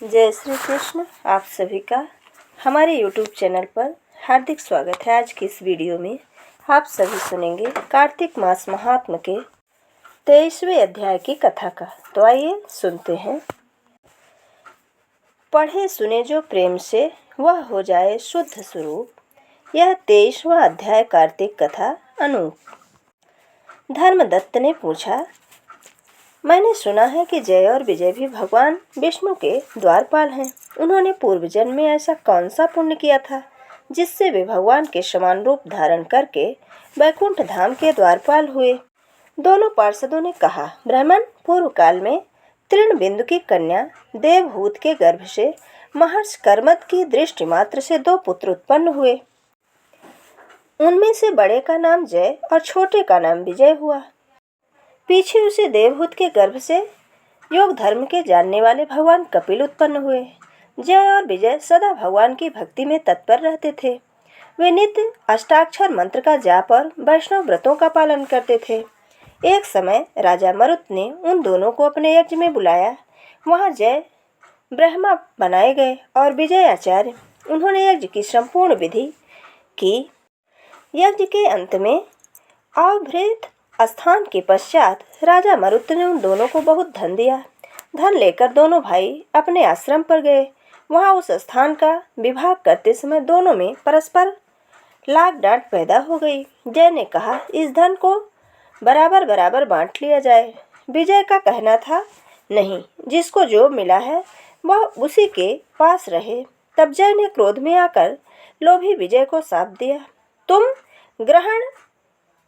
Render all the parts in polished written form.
जय श्री कृष्ण। आप सभी का हमारे YouTube चैनल पर हार्दिक स्वागत है। आज की इस वीडियो में आप सभी सुनेंगे कार्तिक मास महात्म के 23वें अध्याय की कथा का। तो आइए सुनते हैं। पढ़े सुने जो प्रेम से वह हो जाए शुद्ध स्वरूप। यह 23वां अध्याय कार्तिक कथा अनूप। धर्मदत्त ने पूछा, मैंने सुना है कि जय और विजय भी भगवान विष्णु के द्वारपाल हैं। उन्होंने पूर्व जन्म में ऐसा कौन सा पुण्य किया था जिससे वे भगवान के समान रूप धारण करके वैकुंठ धाम के द्वारपाल हुए। दोनों पार्षदों ने कहा, ब्राह्मण, पूर्व काल में तृणबिंदु की कन्या देवहूत के गर्भ से महर्षि कर्मद की दृष्टि मात्र से 2 पुत्र उत्पन्न हुए। उनमें से बड़े का नाम जय और छोटे का नाम विजय हुआ। पीछे उसे देवहूत के गर्भ से योग धर्म के जानने वाले भगवान कपिल उत्पन्न हुए। जय और विजय सदा भगवान की भक्ति में तत्पर रहते थे। वे नित्य अष्टाक्षर मंत्र का जाप और वैष्णव व्रतों का पालन करते थे। एक समय राजा मरुत ने उन दोनों को अपने यज्ञ में बुलाया। वहां जय ब्रह्मा बनाए गए और विजय आचार्य। उन्होंने यज्ञ की संपूर्ण विधि की। यज्ञ के अंत में अवभृत स्थान के पश्चात राजा मरुत ने उन दोनों को बहुत धन दिया। धन लेकर दोनों भाई अपने आश्रम पर गए। वहां उस स्थान का विभाग करते समय दोनों में परस्पर लाग डांट पैदा हो गई। जय ने कहा, इस धन को बराबर बराबर बांट लिया जाए। विजय का कहना था, नहीं, जिसको जो मिला है वह उसी के पास रहे। तब जय ने क्रोध में आकर लोभी विजय को शाप दिया, तुम ग्रहण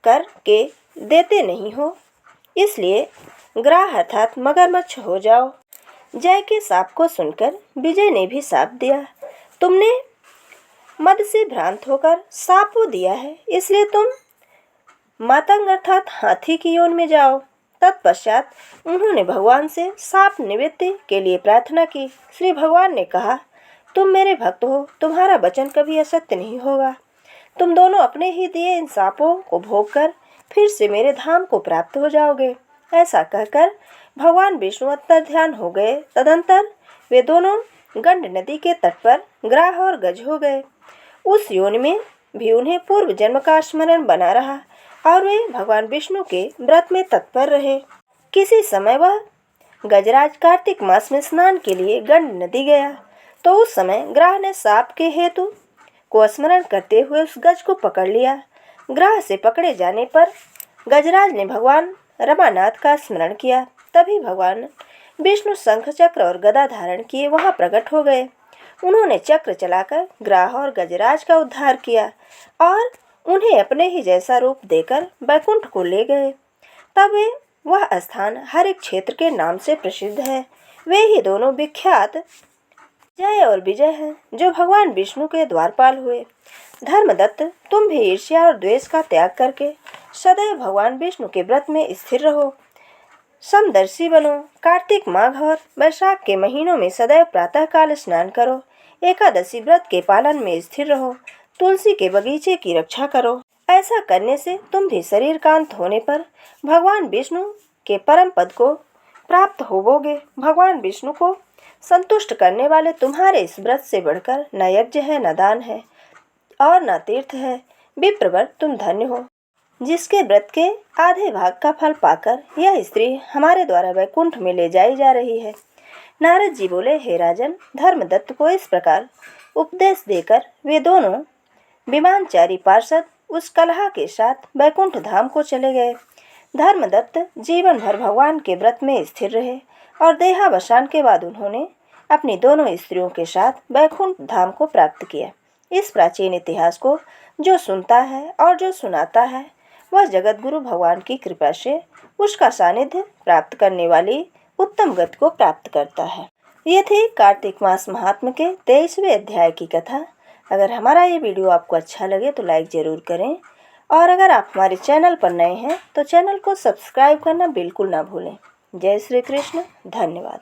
करके देते नहीं हो, इसलिए ग्राह अर्थात मगरमच्छ हो जाओ। जय के शाप को सुनकर विजय ने भी शाप दिया, तुमने मद से भ्रांत होकर शाप दिया है, इसलिए तुम मातंग अर्थात हाथी की योनि में जाओ। तत्पश्चात उन्होंने भगवान से शाप निवृत्ति के लिए प्रार्थना की। श्री भगवान ने कहा, तुम मेरे भक्त हो, तुम्हारा वचन कभी असत्य नहीं होगा। तुम दोनों अपने ही दिए इन शापों को भोग कर फिर से मेरे धाम को प्राप्त हो जाओगे। ऐसा कहकर भगवान विष्णु अंतर ध्यान हो गए। तदंतर वे दोनों गंड नदी के तट पर ग्राह और गज हो गए। उस योनि में भी उन्हें पूर्व जन्म का स्मरण बना रहा और वे भगवान विष्णु के व्रत में तत्पर रहे। किसी समय वह गजराज कार्तिक मास में स्नान के लिए गंड नदी गया, तो उस समय ग्राह ने शाप के हेतु को स्मरण करते हुए उस गज को पकड़ लिया। ग्राह से पकड़े जाने पर गजराज ने भगवान रमानाथ का स्मरण किया। तभी भगवान विष्णु शंख चक्र और गदा धारण किए वहां प्रकट हो गए। उन्होंने चक्र चलाकर ग्राह और गजराज का उद्धार किया और उन्हें अपने ही जैसा रूप देकर वैकुंठ को ले गए। तब वह स्थान हरिक क्षेत्र के नाम से प्रसिद्ध है। वे ही दोनों विख्यात जय और विजय हैं, जो भगवान विष्णु के द्वारपाल हुए। धर्मदत्त, तुम भी ईर्ष्या और द्वेष का त्याग करके सदैव भगवान विष्णु के व्रत में स्थिर रहो। समदर्शी बनो। कार्तिक, माघ और वैशाख के महीनों में सदैव प्रातःकाल स्नान करो। एकादशी व्रत के पालन में स्थिर रहो। तुलसी के बगीचे की रक्षा करो। ऐसा करने से तुम भी शरीर का अंत होने पर भगवान विष्णु के परम पद को प्राप्त होवोगे। भगवान विष्णु को संतुष्ट करने वाले तुम्हारे इस व्रत से बढ़कर न यज्ञ है, न दान है और न तीर्थ है। विप्रवर, तुम धन्य हो, जिसके व्रत के आधे भाग का फल पाकर यह स्त्री हमारे द्वारा वैकुंठ में ले जाई जा रही है। नारद जी बोले, हे राजन, धर्मदत्त को इस प्रकार उपदेश देकर वे दोनों विमानचारी पार्षद उस कलहा के साथ वैकुंठ धाम को चले गए। धर्मदत्त जीवन भर भगवान के व्रत में स्थिर रहे और देहावसान के बाद उन्होंने अपनी दोनों स्त्रियों के साथ वैकुंठ धाम को प्राप्त किया। इस प्राचीन इतिहास को जो सुनता है और जो सुनाता है वह जगत गुरु भगवान की कृपा से उसका सानिध्य प्राप्त करने वाली उत्तम गति को प्राप्त करता है। ये थी कार्तिक मास महात्म के 23वें अध्याय की कथा। अगर हमारा ये वीडियो आपको अच्छा लगे तो लाइक ज़रूर करें और अगर आप हमारे चैनल पर नए हैं तो चैनल को सब्सक्राइब करना बिल्कुल ना भूलें। जय श्री कृष्ण। धन्यवाद।